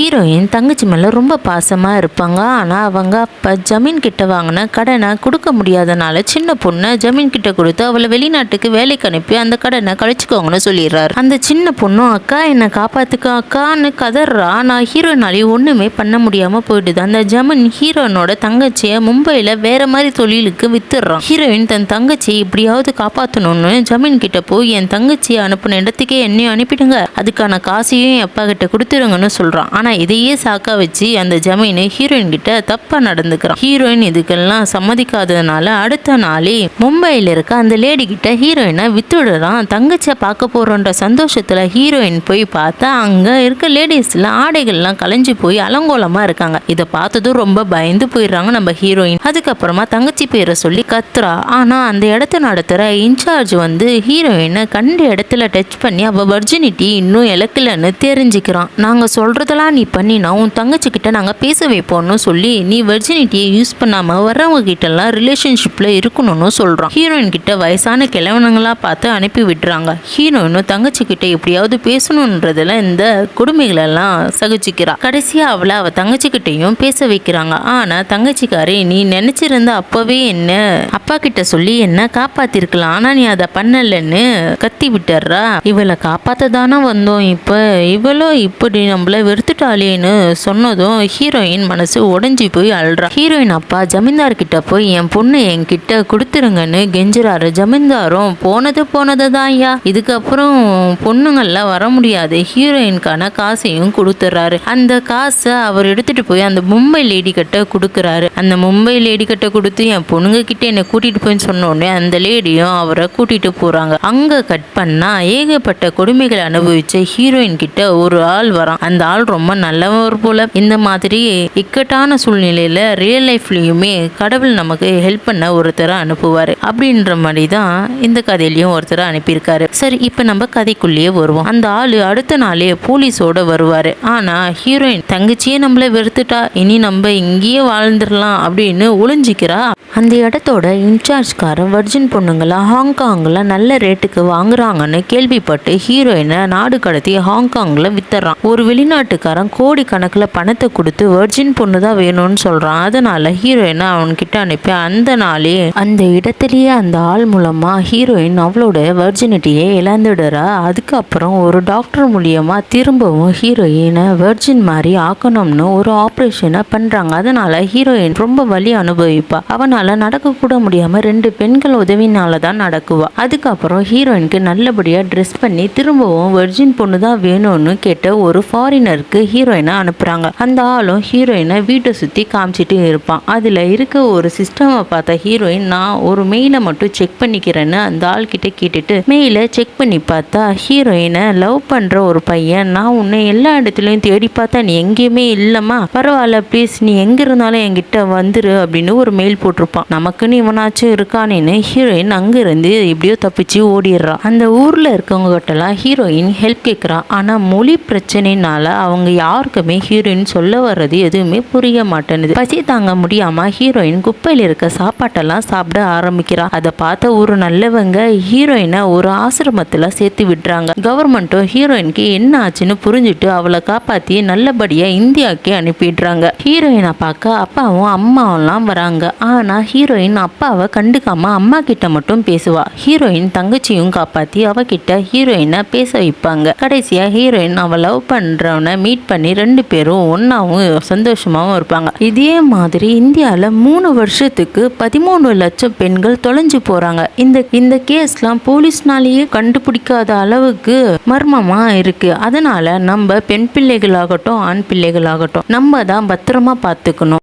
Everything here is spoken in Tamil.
ஹீரோயின் தங்கச்சி மேல ரொம்ப பாசமா இருப்பாங்க. ஆனா அவங்க அப்பா ஜமீன் கிட்ட வாங்கின கடனை கொடுக்க முடியாதனால சின்ன பொண்ணை ஜமீன் கிட்ட கொடுத்து அவளை வெளிநாட்டுக்கு வேலைக்கு அனுப்பி அந்த கடனை கழிச்சுக்கோங்கன்னு சொல்லிடுறாரு. அந்த சின்ன பொண்ணும் அக்கா என்ன காப்பாத்துக்க அக்கான்னு கதறா. நான் ஹீரோயினாலே ஒண்ணுமே பண்ண முடியாம போயிடுது. அந்த ஜமீன் ஹீரோயினோட தங்கச்சியை மும்பையில வேற மாதிரி தொழிலுக்கு வித்துடுறான். ஹீரோயின் தன் தங்கச்சியை எப்படியாவது காப்பாற்றணும்னு ஜமீன் கிட்ட போய் என் தங்கச்சியை அனுப்பின இடத்துக்கே என்னையும் அனுப்பிடுங்க, அதுக்கான காசையும் என் அப்பா கிட்ட கொடுத்துருங்கன்னு சொல்றான். ஆனா இதையே சாக்கா வச்சு அந்த ஜமீன் ஹீரோயின் கிட்ட தப்பா நடந்துக்கிறான். ஹீரோயின் இதுக்கெல்லாம் சம்மதிக்காததுனால அடுத்த நாளே மும்பையில இருக்க அந்த லேடி கிட்ட ஹீரோயினை வித்துடுறான். தங்கச்சியை பார்க்க போறோன்ற சந்தோஷத்துல ஹீரோயின் போய் பார்த்தா அங்க இருக்க லேடிஸ்ல ஆடைகள்லாம் கலைஞ்சு போய் அலங்கோலமா இருக்காங்க. இதை பார்த்ததும் ரொம்ப பயந்து போயிடுறாங்க நம்ம ஹீரோயின். அதுக்கப்புறமா தங்கச்சி பேரை சொல்லி கத்துறா. ஆனா அந்த இடத்த நடத்துற இன்சார்ஜ் வந்து ஹீரோயினை கண்ட இடத்துல டச் பண்ணி அவ வர்ஜினிட்டி இன்னும் இழக்கலன்னு தெரிஞ்சுக்கிறான். நாங்க சொல்றதெல்லாம் நீ பண்ணினா உன் தங்கச்சி கிட்ட நாங்க பேச வைப்போம்னு சொல்லி நீ வர்ஜினிட்டியை யூஸ் பண்ணாம வரவங்க கிட்ட எல்லாம் ரிலேஷன்ஷிப்ல இருக்கணும்னு சொல்றான். ஹீரோயின் கிட்ட வயசான கிழவனுங்களா பார்த்து அனுப்பி விட்டுறாங்க. ஹீரோயினும் தங்கச்சி கிட்ட எப்படியாவது பேசணும்ன்றதுல இந்த கொடுமைகள் எல்லாம் சகிச்சுக்கிறா. கடைசியா அவ தங்கச்சி கிட்டையும் பேச வைக்கிறாங்க. ஆனா தங்கச்சிக்காரி நீ நினைச்சிருந்த அப்பவே என்ன அப்பா கிட்ட சொல்லி என்ன காப்பாத்திருக்கலாம், ஆனா நீ அதை பண்ணலன்னு கத்தி விட்டுறா. இவளை காப்பாத்த தானே வந்தோம், இப்ப இவளோ இப்படி நம்மள வெறுத்துட்டாளேன்னு சொன்னதும் ஹீரோயின் மனசு உடைஞ்சி போய் அழுறா. ஹீரோயின் அப்பா ஜமீன்தார் கிட்ட போய் என் பொண்ணு என்கிட்ட கொடுத்துருங்கன்னு கெஞ்சுறாரு. ஜமீன்தாரும் போனது தான் ஐயா, இதுக்கப்புறம் பொண்ணுங்கள்லாம் வர முடியாது, ஹீரோயின்கான காசையும் கொடுத்துறாரு. அந்த காசை அவர் எடுத்துட்டு போய் அந்த மும்பை லேடி கிட்ட கொடுக்குறாரு. அந்த மும்பை லேடி கிட்ட கொடுத்து என் பொண்ணுங்க கிட்ட என்னை கூட்டிட்டு போயின்னு சொன்னோடனே அந்த லேடியும் அவரை கூட்டிட்டு போறாங்க. அங்க கட் பண்ணா ஏகப்பட்ட கொடுமைகளை அனுபவிச்ச ஹீரோயின் கிட்ட ஒரு ஆள் வரான். அந்த ஆள் ரொம்ப நல்லவர் போல. இந்த மாதிரி இக்கட்டான சூழ்நிலையில ரியல் லைஃப்லயுமே கடவுள் நமக்கு ஹெல்ப் பண்ண ஒருத்தரை அனுப்புவாரு அப்படின்ற மாதிரி தான் இந்த கதையிலயும் ஒருத்தரை அனுப்பியிருக்காரு. சரி, இப்ப நம்ம கதைக்குள்ளேயே வருவோம். அந்த ஆளு அடுத்த நாளே போலீஸோட வருவாரு. ஆனா ஹீரோயின் தங்கச்சியே நம்மள வெறுத்துட்டா, இனி நம்ம இங்கேயே வாழ்ந்துடலாம் அப்படின்னு ஒளிஞ்சிக்கிறா. அந்த இடத்தோட இன்சார்ஜ்காரன் வர்ஜின் பொண்ணுங்களை ஹாங்காங்ல நல்ல ரேட்டுக்கு வாங்குறாங்கன்னு கேள்விப்பட்டு ஹீரோயினை நாடு கடத்தி ஹாங்காங்ல வித்துறான். ஒரு வெளிநாட்டுக்காரன் கோடி கணக்குல பணத்தை கொடுத்து வர்ஜின் பொண்ணு தான் வேணும்னு சொல்றான். அதனால ஹீரோயினை அவன்கிட்ட அனுப்பி அந்த நாளே அந்த இடத்துலயே அந்த ஆள் மூலமா ஹீரோயின் அவளோட வர்ஜினிட்டியை இழந்துடுறா. அதுக்கப்புறம் ஒரு டாக்டர் மூலியமா திரும்பவும் ஹீரோயினை வர்ஜின் மாதிரி ஆக்கணும்னு ஒரு ஆப்ரேஷனை பண்றாங்க. அதனால ஹீரோயின் ரொம்ப வலி அனுபவிப்பா. அவனால நடக்க கூட முடியாம 2 பெண்கள் உதவினால தான் நடக்குவா. அதுக்கப்புறம் ஹீரோயினுக்கு நல்லபடியா ட்ரெஸ் பண்ணி திரும்பவும் வர்ஜின் பொண்ணு தான் வேணும்னு கேட்ட ஒரு ஃபாரினருக்கு ஹீரோயினை அனுப்புறாங்க. அந்த ஆளும் ஹீரோயினை வீட்டை சுத்தி காமிச்சிட்டு இருப்பான். அதுல இருக்க ஒரு சிஸ்டமை பார்த்த ஹீரோயின் நான் ஒரு மெயிலை மட்டும் செக் பண்ணிக்கிறேன்னு அந்த ஆள் கிட்ட கேட்டுட்டு மெயிலை செக் பண்ணி பார்த்தா ஹீரோயினை லவ் பண்ற ஒரு பையன் நான் உன்னை எல்லா இடத்துலயும் தேடி பார்த்தா நீ எங்கேயுமே இல்லம்மா, பரவாயில்ல ப்ளீஸ் நீ எங்க இருந்தாலும் என்கிட்ட வந்துரு அப்படின்னு ஒரு மெயில் போட்டிருப்பான். நமக்குன்னு இவனாச்சும் இருக்கானேன்னு ஹீரோயின் அங்க இருந்து எப்படியோ தப்பிச்சு ஓடிடுறா. அந்த ஊர்ல இருக்கவங்க கிட்டலாம் ஹீரோயின் ஹெல்ப் கேட்கிறா. ஆனா மொழி பிரச்சனைனால அவங்க யாருக்குமே ஹீரோயின் சொல்ல வர்றது எதுவுமே புரிய மாட்டேனுது. பசி தாங்க முடியாம ஹீரோயின் குப்பையில இருக்க சாப்பாட்டெல்லாம் சாப்பிட ஆரம்பிக்கிறா. அதை பார்த்த ஒரு நல்லவங்க ஹீரோயினை ஒரு ஆசிரமத்துல சேர்த்து விடுறாங்க. கவர்மெண்ட்டும் ஹீரோயினுக்கு என்ன ஆச்சுன்னு புரிஞ்சுட்டு அவளை காப்பாத்தி நல்லபடியா இந்தியாவுக்கே அனுப்பிடுறாங்க. ஹீரோயினை பார்க்க அப்பாவும் அம்மாவெல்லாம் வராங்க. ஆனா ஹீரோயின் அப்பாவை கண்டுக்காம அம்மா கிட்ட மட்டும் பேசுவா. ஹீரோயின் தங்கச்சியும் காப்பாத்தி அவகிட்ட ஹீரோயினை பேச வைப்பாங்க. கடைசியா ஹீரோயின் அவ லவ் பண்றவனை மீட் பண்ணி 2 பேரும் ஒன்னாவும் சந்தோஷமாவும் இருப்பாங்க. இதே மாதிரி இந்தியால 3 வருஷத்துக்கு 13 லட்சம் பெண்கள் தொலைஞ்சு போறாங்க. இந்த கேஸ்லாம் போலீஸ்னாலேயே கண்டுபிடிக்காத அளவுக்கு மர்மமா இருக்கு. அதனால நம்ம பெண் பிள்ளைகளாகட்டும் ஆண் பிள்ளைகளாகட்டும் நம்ம தான் பத்திரமா பார்த்துக்கணும்.